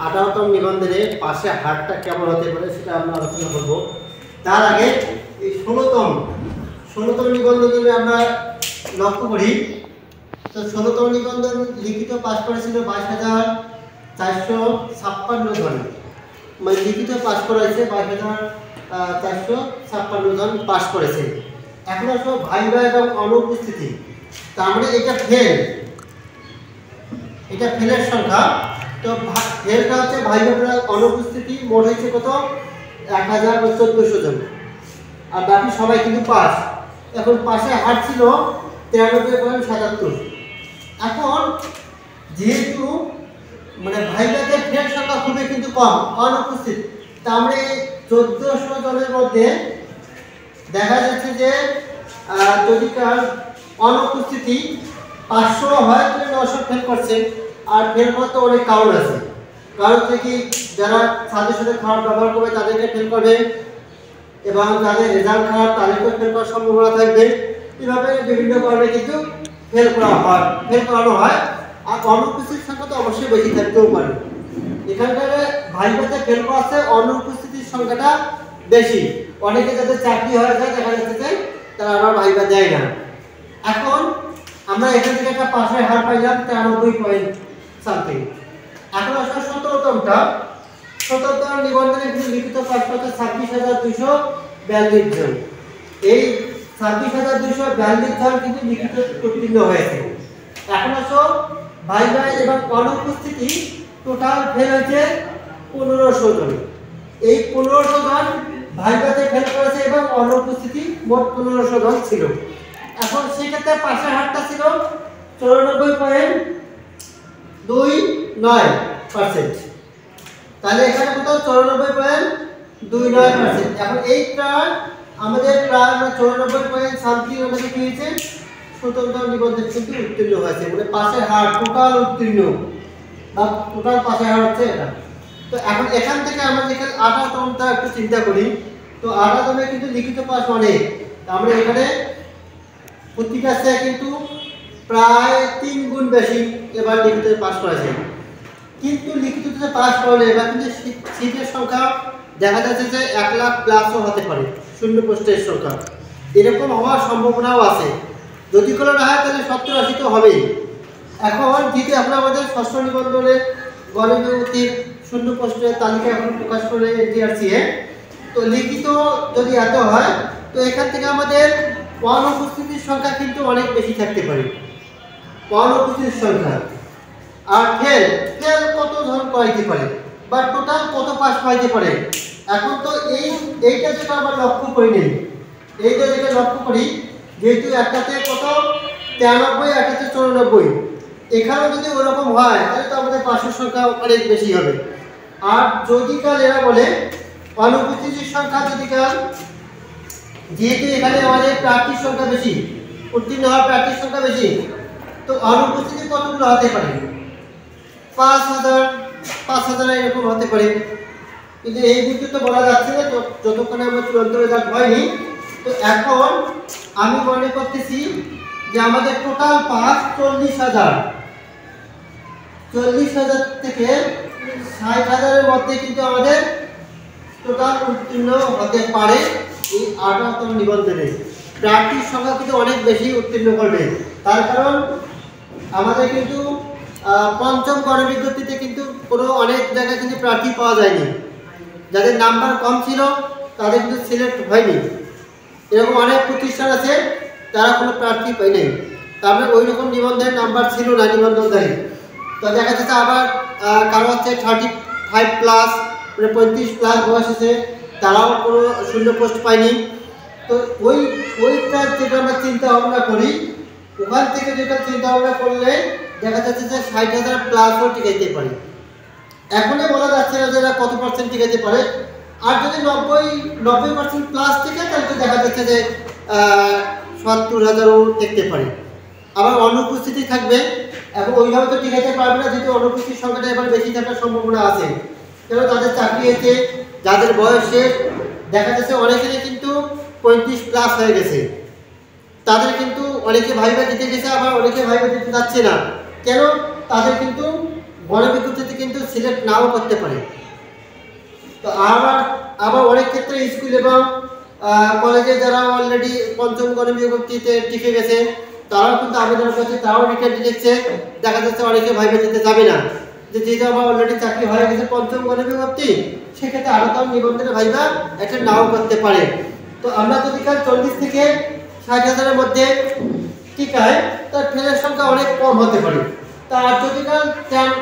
18তম নিবন্ধনে পাশে হারটা কেমন হতে পারে সেটা আমরা আলোচনা করব। তার আগে এই 16তম নিবন্ধন যদি আমরা লক্ষ্য করি, তো 16তম নিবন্ধন লিখিত পাস করেছিল 22,456 জন, মানে লিখিত পাস করেছে 22,456 জন পাস করেছে। এখন আসলে ভাইবা এবং অনুপস্থিতি, তার মানে এটা ফেলের সংখ্যা। তো ফেলটা হচ্ছে ভাইবা অনুপস্থিতি, মোট হয়েছে কত 1014 জন, আর বাকি সবাই কিন্তু পাস। এখন পাশে হার ছিল 93.77। এখন যেহেতু মানে ভাইবাতে ফেল সংখ্যা খুবই কিন্তু কম, অনুপস্থিত, তা আমরা 1400 জনের মধ্যে দেখা যাচ্ছে যে যদি কার অনুপস্থিতি 500 হয় তাহলে 900 ফেল করছে। আর ফেল করতে অনেক কারণ আছে, কারণ হচ্ছে কি যারা ছাত্রের সাথে খারাপ ব্যবহার করবে তাদেরকে ফেল করবে, এবং যাদের রেজাল্ট খারাপ তাদেরকে ফেল করার সম্ভাবনা থাকবে। এভাবে বিভিন্ন কারণে কিন্তু ফেল করানো হয়। আর অনুপস্থিতির সংখ্যা তো অবশ্যই বেশি থাকতেও পারে। এখানকার ভাইবাতে ফেল করাচ্ছে অনুপস্থিতির সংখ্যাটা বেশি। অনেকে যাদের চাকরি হয়ে যায় দেখা যাচ্ছে যে তারা আবার ভাইবা দেয় না। এখন আমরা এখান থেকে একটা পাশের হার পাইলাম 93 পয়েন্ট সামথিং। এখন আসলে 17তম নিবন্ধনে লিখিত পাস করতে 26,242 জন। এই 26,242 জন কিন্তু লিখিত উত্তীর্ণ হয়েছে। এখন আসলে ভাইবা এবং অনুপস্থিতি টোটাল ফেল হয়েছে 1500 জন। এই 1500 জন ভাইবাতে ফেল করেছে এবং অনুপস্থিতি মোট 1500 জন ছিল। এখন সেক্ষেত্রে পাশের হারটা ছিল 94.29%। তাহলে এখানে কত 94.29%। এখন এইটা আমাদের প্রায় 94 পয়েন্ট সামথিং আমাদের কি হয়েছে 17তম নিবন্ধন কিন্তু উত্তীর্ণ হয়েছে, মানে পাশের হার টোটাল উত্তীর্ণ বা টোটাল পাশের হার হচ্ছে এটা। তো এখন এখান থেকে আমরা যেখানে 18তমটা একটু চিন্তা করি, তো 18তমে কিন্তু লিখিত পাস অনেক, আমরা এখানে প্রতিটা সে কিন্তু প্রায় 3 গুণ বেশি এবার লিখিত পাস করেছে। কিন্তু লিখিততে পাস করলে এবার কিন্তু সিটের সংখ্যা দেখা যাচ্ছে যে 1 লাখ প্লাসও হতে পারে, শূন্য পোস্টের সংখ্যা এরকম হওয়ার সম্ভাবনাও আছে। যদি কোনো না হয় তাহলে 70-80 তো হবেই। এখন যেহেতু এখন আমাদের ষষ্ঠ নিবন্ধনের গণবিভূতির শূন্য পোস্টের তালিকা এখন প্রকাশ করে এনটিআরসি-এ, তো লিখিত যদি এত হয় তো এখান থেকে আমাদের অনুপস্থিতির সংখ্যা কিন্তু অনেক বেশি থাকতে পারে, অনুপস্থিতির সংখ্যা। আর ফেল কত ধরন পাইতে পারে বা টোটাল কত পাস পাইতে পারে। এখন তো এইটা যেটা আমরা লক্ষ্য করি নেই, এইটা যেটা লক্ষ্য করি, যেহেতু একটাতে কত 93, একটাতে 94, এখানেও যদি ওরকম হয় তাহলে তো আমাদের পাশের সংখ্যা অনেক বেশি হবে। আর যদি কাল এরা বলে অনুপস্থিতির সংখ্যা যদি কাল, যেহেতু এখানে আমাদের প্রার্থীর সংখ্যা বেশি, উত্তীর্ণ হওয়ার প্রার্থীর সংখ্যা বেশি, তো অনুপস্থিতি কতগুলো হতে পারে 5,000 এরকম হতে পারে। কিন্তু এই বুঝতে তো বলা যাচ্ছে না যতক্ষণে আমরা চূড়ান্ত রেজাল্ট হয়নি। তো এখন আমি মনে করতেছি যে আমাদের টোটাল পাস 40,000 থেকে 60,000-এর মধ্যে কিন্তু আমাদের টোটাল উত্তীর্ণ হতে পারে। এই 18তম নিবন্ধনে প্রার্থীর সংখ্যা কিন্তু অনেক বেশি উত্তীর্ণ করবে, তার কারণ আমাদের কিন্তু পঞ্চম গণবিজ্ঞপ্তিতে কিন্তু কোনো অনেক জায়গায় কিন্তু প্রার্থী পাওয়া যায়নি, যাদের নাম্বার কম ছিল তাদের কিন্তু সিলেক্ট হয়নি। এরকম অনেক প্রতিষ্ঠান আছে তারা কোনো প্রার্থী পায় নাই, তারপরে ওই রকম নিবন্ধনের নাম্বার ছিল না নিবন্ধনকারী। তো দেখা যাচ্ছে আবার কারো হচ্ছে 35+, মানে 35+ বয়স আছে, তারাও কোনো শূন্য পোস্ট পায়নি। তো ওইটা যেটা আমরা চিন্তা ভাবনা করি, ওখান থেকে যেটা চিন্তা ভাবনা করলে দেখা যাচ্ছে যে 60,000 প্লাসও টিকাইতে পারে। এখনই বলা যাচ্ছে না যে এরা কত পার্সেন্ট টিকাইতে পারে। আর যদি 90% প্লাস টিকে তাহলে দেখা যাচ্ছে যে 70,000ও টিকতে পারে। আবার অনুপস্থিতি থাকবে, এখন ওইভাবে তো টিকাইতে পারবে না, যেহেতু অনুপস্থিতির সংখ্যাটা এবার বেশি থাকার সম্ভাবনা আছে। কেন তাদের চাকরি হয়েছে, যাদের বয়স শেষ, দেখা যাচ্ছে অনেকেরই কিন্তু 35+ হয়ে গেছে, তাদের কিন্তু অনেকে ভাইবা দিতে গেছে, আবার অনেকে ভাইবা দিতে যাচ্ছে না। কেন? তাদের কিন্তু গণবিজ্ঞপ্তি থেকে কিন্তু সিলেক্ট নাও করতে পারে। তো আবার অনেক ক্ষেত্রে স্কুল এবং কলেজে যারা অলরেডি পঞ্চম গণ বিজ্ঞপ্তিতে টিকে গেছে তারাও কিন্তু আবেদন করছে, তারাও রিটার্ন লিখছে। দেখা যাচ্ছে অনেকে ভাইবা দিতে যাবে না, যেহেতু আমার অলরেডি চাকরি হয়ে গেছে পঞ্চম গণ বিজ্ঞপ্তি, সেক্ষেত্রে আরো কম নিবন্ধনের ভাইবা একটা নাও করতে পারে। তো আমরা যদি কাল 40 থেকে 60,000-এর মধ্যে টিকায় তার ফেলের সংখ্যা অনেক কম হতে পারে। তার যদি কাল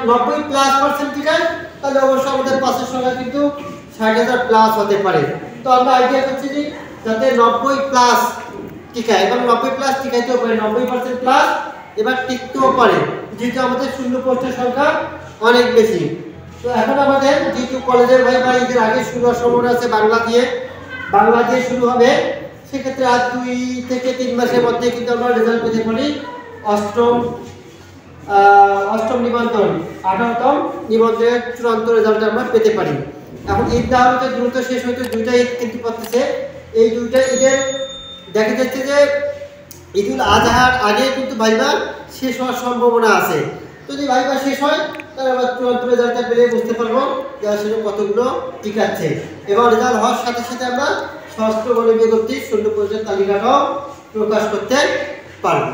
90+% টিকায় তাহলে অবশ্যই আমাদের পাসের সংখ্যা কিন্তু 60,000+ হতে পারে। তো আমরা আইডিয়া করছি যে যাতে 90+ টিকায় এবং 90+ টিকাইতেও পারে, 90%+ এবার টিকতেও পারে, যেহেতু আমাদের শূন্য পোস্টের সংখ্যা অনেক বেশি। তো এখন আমাদের যেহেতু কলেজের ভাইবা ঈদের আগে শুরু হওয়ার সম্ভাবনা আছে, বাংলা দিয়ে শুরু হবে, সেক্ষেত্রে আর 2 থেকে 3 মাসের মধ্যে কিন্তু আমরা রেজাল্ট পেতে পারি। অষ্টম নিবন্ধন 18তম নিবন্ধনের চূড়ান্ত রেজাল্ট আমরা পেতে পারি। এখন ঈদ দাওয়াতে দ্রুত শেষ হইতে 2টা ঈদ কিন্তু পড়তেছে। এই 2টা ঈদের দেখা যাচ্ছে যে ঈদুল আজহার আগে কিন্তু ভাইবা শেষ হওয়ার সম্ভাবনা আছে। যদি ভাইবা শেষ হয় তাহলে আমরা চূড়ান্ত রেজাল্টটা পেলে বুঝতে পারবো যে আসলে কতগুলো টিকাচ্ছে, এবং রেজাল্ট হওয়ার সাথে সাথে আমরা ষষ্ঠ গণ বিজ্ঞপ্তির শূন্য পোস্টের তালিকাটাও প্রকাশ করতে পারবো।